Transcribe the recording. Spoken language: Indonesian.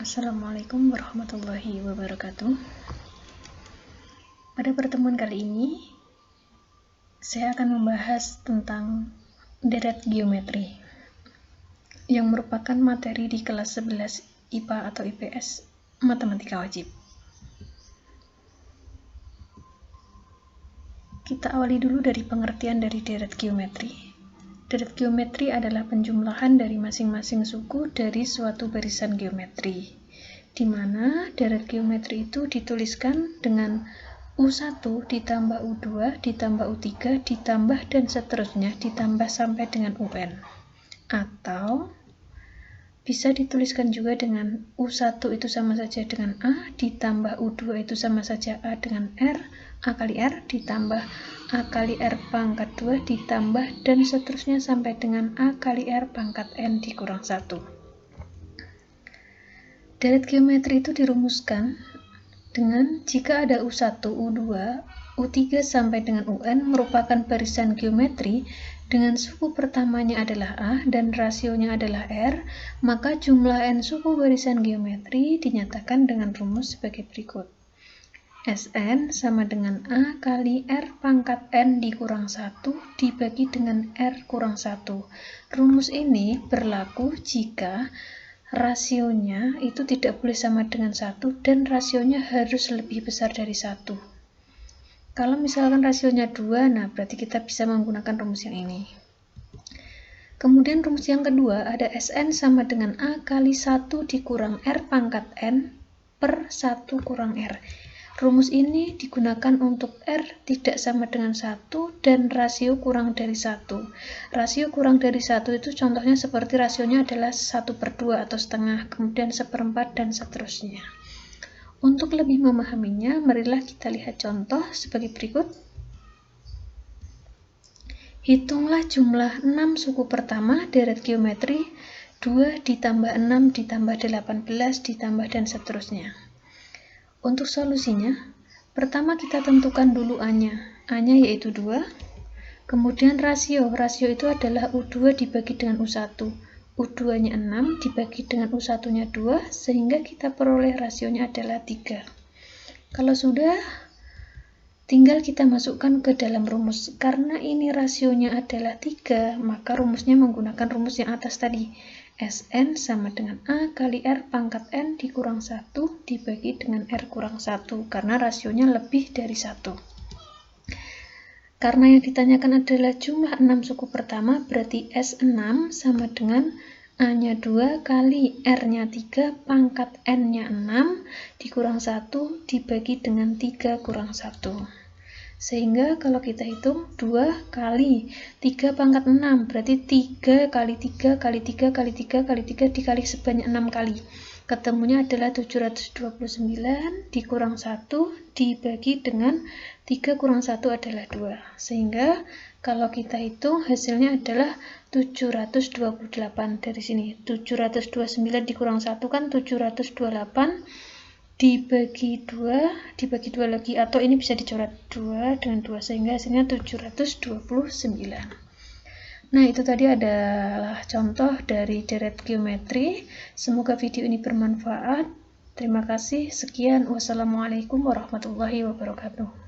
Assalamualaikum warahmatullahi wabarakatuh. Pada pertemuan kali ini, saya akan membahas tentang deret geometri, yang merupakan materi di kelas 11 IPA atau IPS Matematika Wajib. Kita awali dulu dari pengertian dari deret geometri. Deret geometri adalah penjumlahan dari masing-masing suku dari suatu barisan geometri, di mana deret geometri itu dituliskan dengan U1 ditambah U2 ditambah U3 ditambah dan seterusnya ditambah sampai dengan UN. Atau bisa dituliskan juga dengan U1 itu sama saja dengan A ditambah U2 itu sama saja A dengan R, A kali R ditambah A kali R pangkat 2 ditambah dan seterusnya sampai dengan A kali R pangkat N dikurang 1. Deret geometri itu dirumuskan dengan jika ada U1, U2, U3 sampai dengan UN merupakan barisan geometri dengan suku pertamanya adalah A dan rasionya adalah R, maka jumlah N suku barisan geometri dinyatakan dengan rumus sebagai berikut. Sn sama dengan A kali R pangkat N dikurang 1 dibagi dengan R kurang 1. Rumus ini berlaku jika rasionya itu tidak boleh sama dengan 1 dan rasionya harus lebih besar dari 1. Kalau misalkan rasionya 2, nah berarti kita bisa menggunakan rumus yang ini. Kemudian rumus yang kedua ada Sn sama dengan A kali 1 dikurang R pangkat N per 1 kurang R. Rumus ini digunakan untuk R tidak sama dengan 1 dan rasio kurang dari 1. Rasio kurang dari 1 itu contohnya seperti rasionya adalah 1/2 atau setengah, kemudian 1/4 dan seterusnya. Untuk lebih memahaminya, marilah kita lihat contoh sebagai berikut. Hitunglah jumlah 6 suku pertama deret geometri 2 ditambah 6 ditambah 18 ditambah dan seterusnya. Untuk solusinya, pertama kita tentukan dulu A-nya. A-nya yaitu 2. Kemudian rasio itu adalah U2 dibagi dengan U1. U2-nya 6 dibagi dengan U1-nya 2, sehingga kita peroleh rasionya adalah 3. Kalau sudah, tinggal kita masukkan ke dalam rumus. Karena ini rasionya adalah 3, maka rumusnya menggunakan rumus yang atas tadi. Sn sama dengan A kali R pangkat N dikurang 1 dibagi dengan R kurang 1, karena rasionya lebih dari 1. Karena yang ditanyakan adalah jumlah 6 suku pertama, berarti S6 sama dengan A-nya 2 kali R-nya 3 pangkat N-nya 6 dikurang 1 dibagi dengan 3 kurang 1. Sehingga kalau kita hitung 2 kali 3 pangkat 6 berarti 3 kali 3 kali 3 kali 3 kali 3 dikali sebanyak 6 kali. Ketemunya adalah 729 dikurang 1 dibagi dengan 3 kurang 1 adalah 2. Sehingga kalau kita hitung hasilnya adalah 728. Dari sini 729 dikurang 1 kan 728 dibagi 2 lagi, atau ini bisa dicoret 2 dengan 2 sehingga hasilnya 729. Nah, itu tadi adalah contoh dari deret geometri. Semoga video ini bermanfaat. Terima kasih. Sekian. Wassalamualaikum warahmatullahi wabarakatuh.